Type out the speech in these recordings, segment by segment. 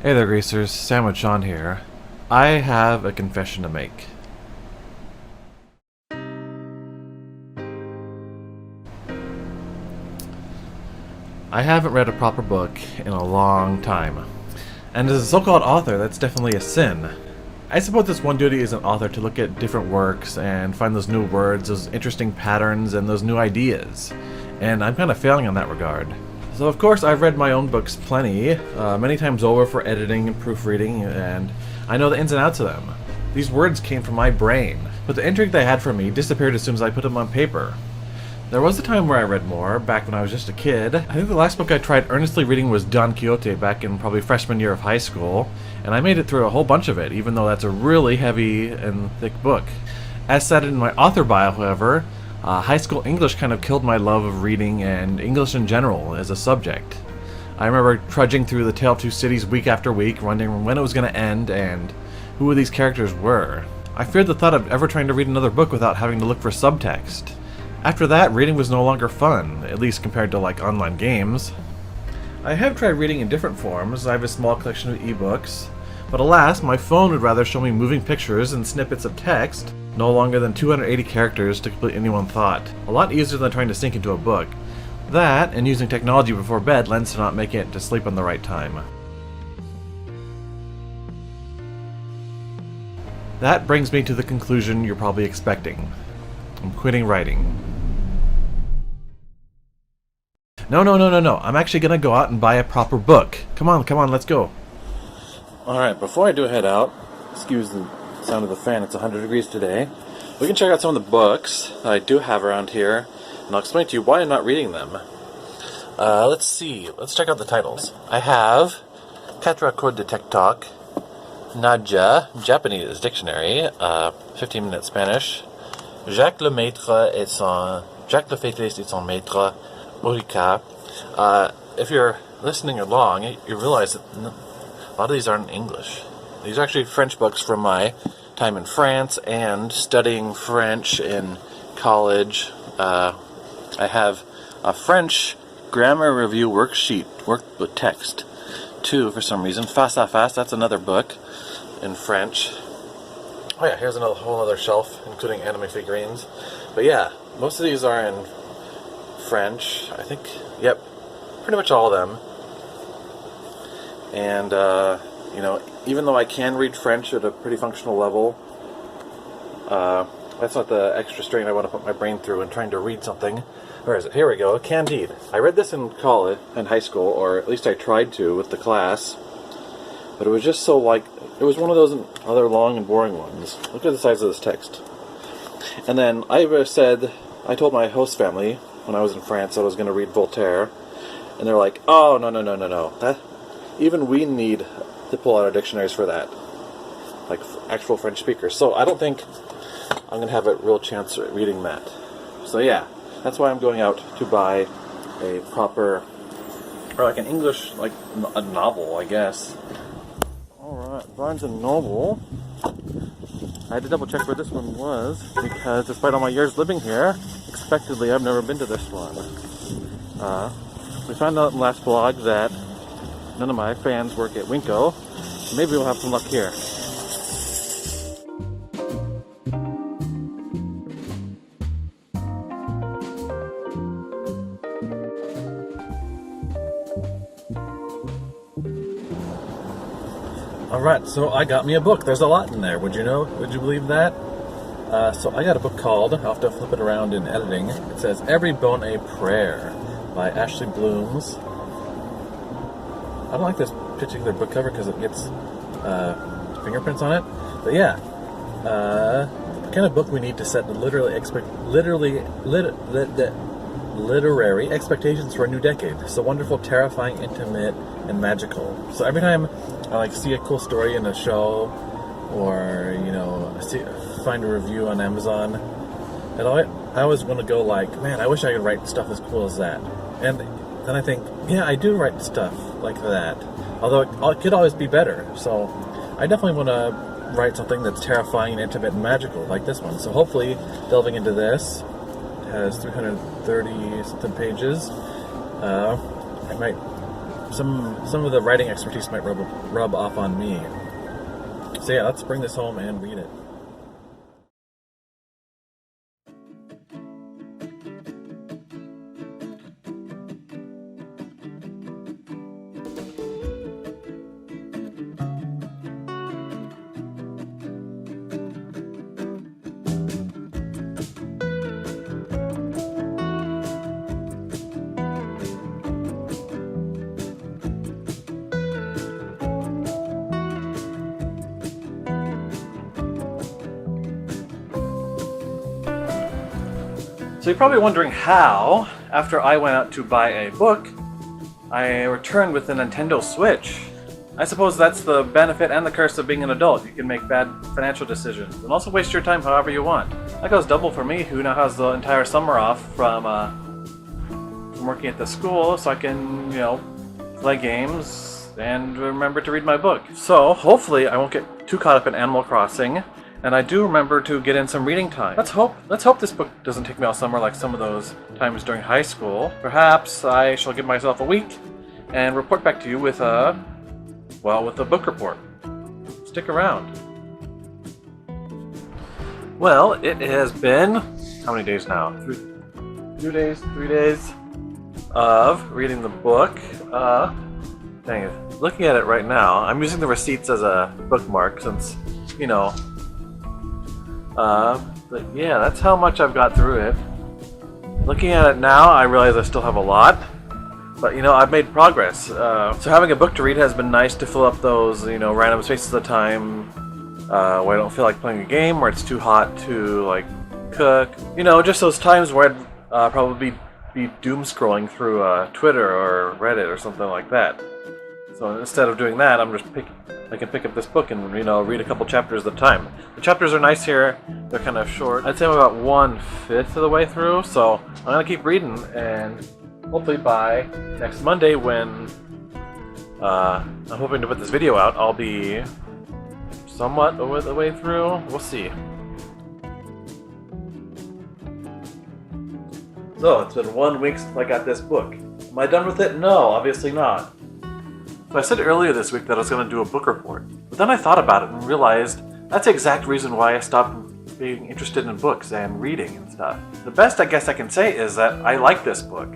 Hey there, Greasers. Sandwich Sean here. I have a confession to make. I haven't read a proper book in a long time. And as a so-called author, that's definitely a sin. I suppose it's one duty as an author to look at different works and find those new words, those interesting patterns, and those new ideas. And I'm kind of failing in that regard. So of course I've read my own books plenty, many times over for editing and proofreading, and I know the ins and outs of them. These words came from my brain, but the intrigue they had for me disappeared as soon as I put them on paper. There was a time where I read more, back when I was just a kid. I think the last book I tried earnestly reading was Don Quixote back in probably freshman year of high school, and I made it through a whole bunch of it, even though that's a really heavy and thick book. As said in my author bio, however, high school English kind of killed my love of reading and English in general as a subject. I remember trudging through The Tale of Two Cities week after week, wondering when it was going to end and who these characters were. I feared the thought of ever trying to read another book without having to look for subtext. After that, reading was no longer fun, at least compared to online games. I have tried reading in different forms. I have a small collection of ebooks, but alas, my phone would rather show me moving pictures and snippets of text, no longer than 280 characters to complete any one thought. A lot easier than trying to sink into a book. That, and using technology before bed, lends to not making it to sleep on the right time. That brings me to the conclusion you're probably expecting. I'm quitting writing. No. I'm actually gonna go out and buy a proper book. Come on, let's go. Alright, before I do head out, excuse the sound of the fan, it's 100 degrees today. We can check out some of the books that I do have around here, and I'll explain to you why I'm not reading them. Let's see. Let's check out the titles. I have Quatre Accords de Tic-Toc, Nadja, Japanese Dictionary, 15-minute Spanish, Jacques Lefebvre et son maître, Ulrika. If you're listening along, you realize that a lot of these aren't in English. These are actually French books from my time in France and studying French in college. I have a French grammar review worksheet, workbook text, too, for some reason. Face à Face, that's another book in French. Oh yeah, here's another whole other shelf, including anime figurines. But yeah, most of these are in French, I think. Yep, pretty much all of them. And, even though I can read French at a pretty functional level, that's not the extra strain I want to put my brain through in trying to read something. Where is it? Here we go. Candide. I read this in college, in high school, or at least I tried to with the class. But it was just so it was one of those other long and boring ones. Look at the size of this text. And then I told my host family when I was in France I was going to read Voltaire, and they're like, oh, no. Even we need to pull out our dictionaries for that. Like actual French speakers. So I don't think I'm going to have a real chance at reading that. So yeah, that's why I'm going out to buy a proper, or an English, a novel, I guess. Alright, Barnes & Noble. I had to double check where this one was, because despite all my years living here, expectedly I've never been to this one. We found out in the last blog that none of my fans work at Winco. Maybe we'll have some luck here. Alright, so I got me a book. There's a lot in there. Would you believe that? So I got a book called, I'll have to flip it around in editing. It says Every Bone a Prayer by Ashley Blooms. I don't like this particular book cover because it gets fingerprints on it. But yeah, the kind of book we need to set the literary expectations for a new decade. So wonderful, terrifying, intimate, and magical. So every time I see a cool story in a show, or find a review on Amazon, I always want to go man, I wish I could write stuff as cool as that. And then I think, yeah, I do write stuff like that. Although it could always be better. So I definitely want to write something that's terrifying and intimate and magical, like this one. So hopefully, delving into this, it has 330 something pages. I might some of the writing expertise might rub off on me. So yeah, let's bring this home and read it. So you're probably wondering how, after I went out to buy a book, I returned with a Nintendo Switch. I suppose that's the benefit and the curse of being an adult. You can make bad financial decisions and also waste your time however you want. That goes double for me, who now has the entire summer off from working at the school, so I can, play games and remember to read my book. So hopefully I won't get too caught up in Animal Crossing, and I do remember to get in some reading time. Let's hope this book doesn't take me all summer like some of those times during high school. Perhaps I shall give myself a week and report back to you with a book report. Stick around. Well, it has been, how many days now? 3 days of reading the book. Dang it. Looking at it right now, I'm using the receipts as a bookmark since, but yeah, that's how much I've got through it. Looking at it now, I realize I still have a lot, but I've made progress. So having a book to read has been nice to fill up those, random spaces of time where I don't feel like playing a game, where it's too hot to cook. Just those times where I'd probably be doom scrolling through Twitter or Reddit or something like that. So instead of doing that, I can pick up this book and read a couple chapters at a time. The chapters are nice here. They're kind of short. I'd say I'm about 1/5 of the way through, so I'm gonna keep reading, and hopefully by next Monday, when I'm hoping to put this video out, I'll be somewhat over the way through. We'll see. So it's been 1 week since I got this book. Am I done with it? No, obviously not. So I said earlier this week that I was going to do a book report, but then I thought about it and realized that's the exact reason why I stopped being interested in books and reading and stuff. The best I guess I can say is that I like this book.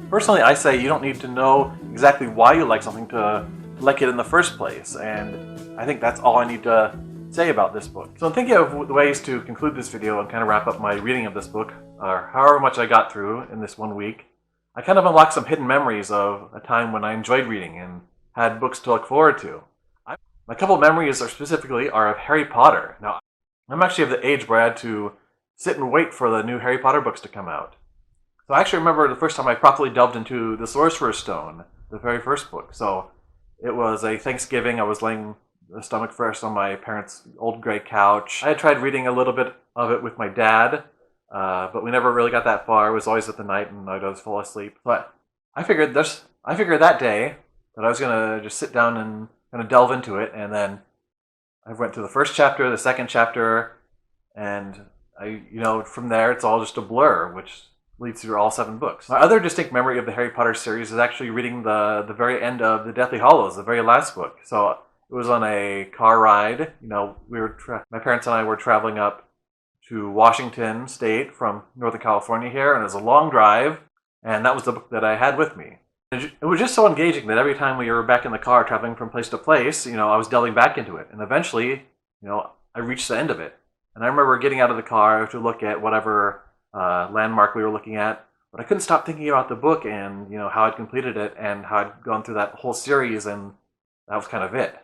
Personally, I say you don't need to know exactly why you like something to like it in the first place, and I think that's all I need to say about this book. So I'm thinking of ways to conclude this video and kind of wrap up my reading of this book, or however much I got through in this 1 week. I kind of unlocked some hidden memories of a time when I enjoyed reading and had books to look forward to. My couple of memories specifically are of Harry Potter. Now, I'm actually of the age where I had to sit and wait for the new Harry Potter books to come out. So I actually remember the first time I properly delved into The Sorcerer's Stone, the very first book. So it was a Thanksgiving. I was laying stomach first on my parents' old gray couch. I had tried reading a little bit of it with my dad, but we never really got that far. It was always at the night, and I'd always fall asleep. But I figured that day that I was gonna just sit down and kind of delve into it, and then I went through the first chapter, the second chapter, and from there it's all just a blur, which leads through all 7 books. My other distinct memory of the Harry Potter series is actually reading the very end of the Deathly Hallows, the very last book. So it was on a car ride. My parents and I were traveling up to Washington State from Northern California here, and it was a long drive, and that was the book that I had with me. It was just so engaging that every time we were back in the car traveling from place to place, I was delving back into it, and eventually, I reached the end of it. And I remember getting out of the car to look at whatever landmark we were looking at, but I couldn't stop thinking about the book and how I'd completed it and how I'd gone through that whole series, and that was kind of it.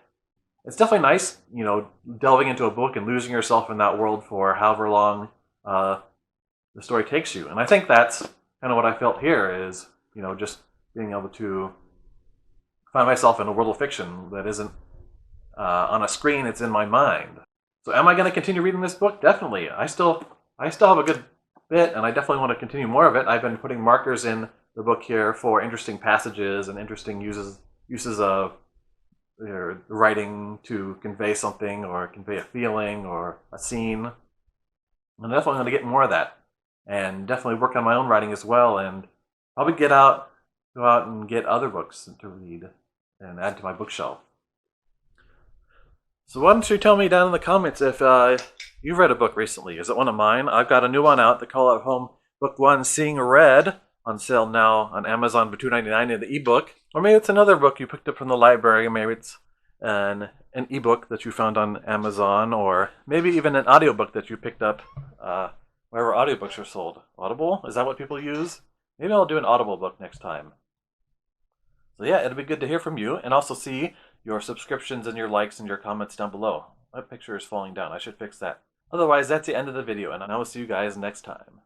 It's definitely nice, delving into a book and losing yourself in that world for however long the story takes you. And I think that's kind of what I felt here is, just being able to find myself in a world of fiction that isn't on a screen, it's in my mind. So am I going to continue reading this book? Definitely. I still have a good bit, and I definitely want to continue more of it. I've been putting markers in the book here for interesting passages and interesting uses of writing to convey something or convey a feeling or a scene. I'm definitely going to get more of that, and definitely work on my own writing as well, and probably get out go out and get other books to read and add to my bookshelf. So why don't you tell me down in the comments if you've read a book recently. Is it one of mine? I've got a new one out, The Call at Home Book 1, Seeing Red, on sale now on Amazon for $2.99 in the ebook. Or maybe it's another book you picked up from the library. Maybe it's an ebook that you found on Amazon, or maybe even an audiobook that you picked up wherever audiobooks are sold. Audible? Is that what people use? Maybe I'll do an Audible book next time. So yeah, it'll be good to hear from you and also see your subscriptions and your likes and your comments down below. My picture is falling down. I should fix that. Otherwise, that's the end of the video, and I will see you guys next time.